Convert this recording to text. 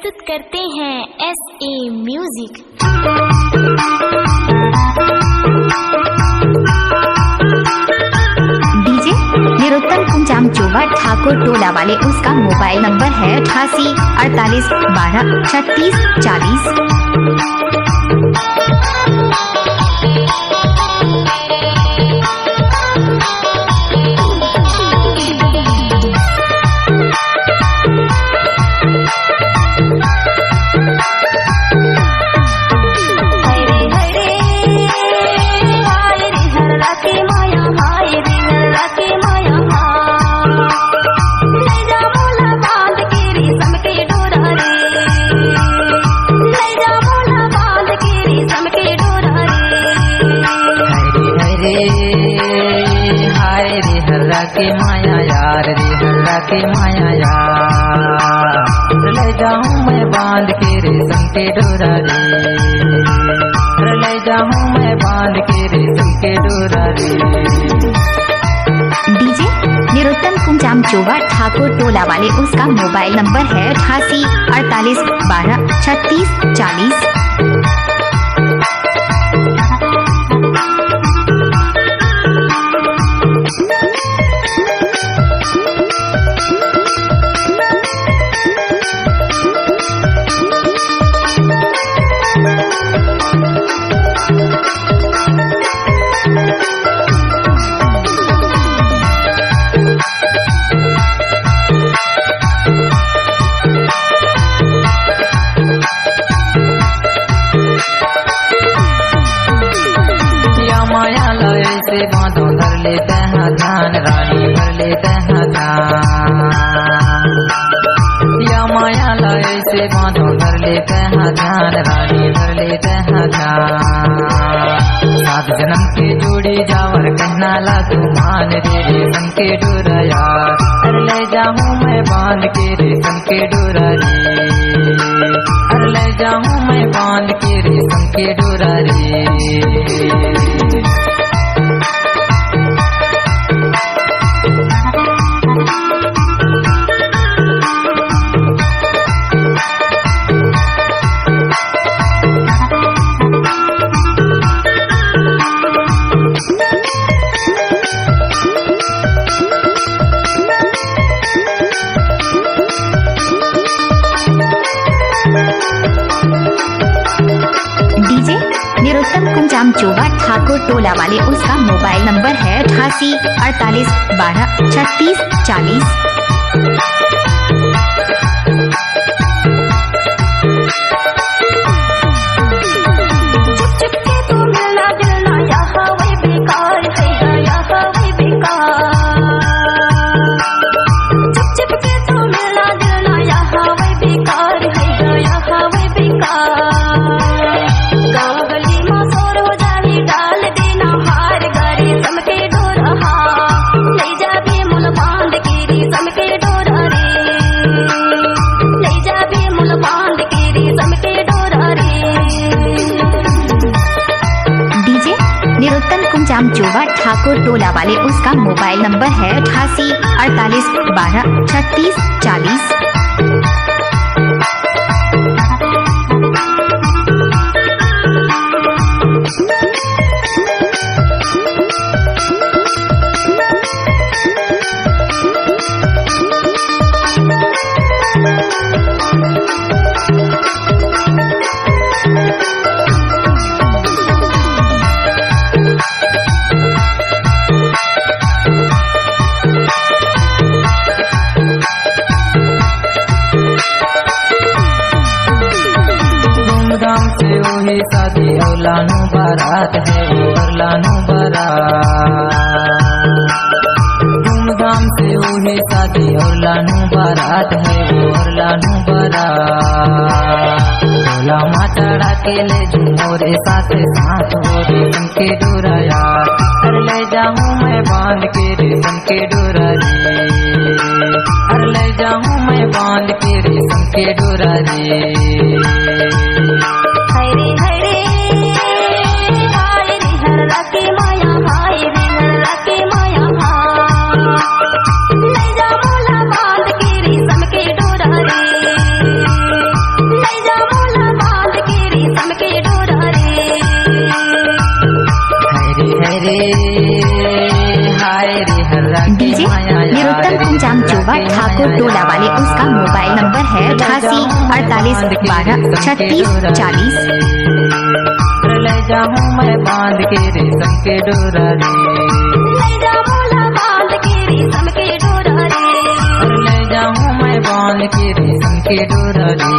प्रस्तुत करते हैं SA म्यूजिक। डीजे निरुत्तम कुंजाम जोवा ठाकुर टोला वाले, उसका मोबाइल नंबर है 88 48 12 36 40। के माया यार रे हल्ला के माया यार, ले जाऊं मैं बांध के रेशम के डोरा रे, ले जाऊं मैं बांध के रेशम के डोरा रे। डीजे निरुत्तम कुंजाम जोवा ठाकुर टोला वाले, उसका मोबाइल नंबर है 88 48 12 36 40। बांधो धर लेते हैं ध्यान रानी भर लेते हैं ध्यान, या माया लाए से बांधो धर लेते हैं ध्यान रानी भर लेते हैं ध्यान। 7 जन्म के जोड़ी जावर कहना ला तू मान रे रेशम के डोरा यार, अरे ले जाऊं मैं बांध के रेशम के डोरा रे, अरे ले जाऊं मैं बांध के रेशम के डोरा रे। डीजे निरुत्तम कुंजाम जोवा ठाकुर टोला वाले, उसका मोबाइल नंबर है 88 48 12 36 40। कुंजाम जोवा ठाकुर टोला वाले, उसका मोबाइल नंबर है 88 48 12 36 40। वही शादी और लानू बारात है और लानू बारात, धूमधाम से वही शादी और लानू बारात है और लानू बारात। डोला माँ चढ़ा के ले मोरे साथ साथ हो रेशम के डोरा यार, अरे ले जाऊं मैं बांध के रेशम के डोरा रे, अरे ले जाऊं मैं बांध के रेशम के डोरा रे। डीजे निरुत्तम कुंजाम चोबा ठाकुर टोला वाले, उसका मोबाइल नंबर है 88 ले जाऊं मैं बांध के रेशम के डोरा रे, ले जा बोला बांध के रेशम के डोरा रे, ले जाऊं मैं बांध के रेशम के डोरा रे।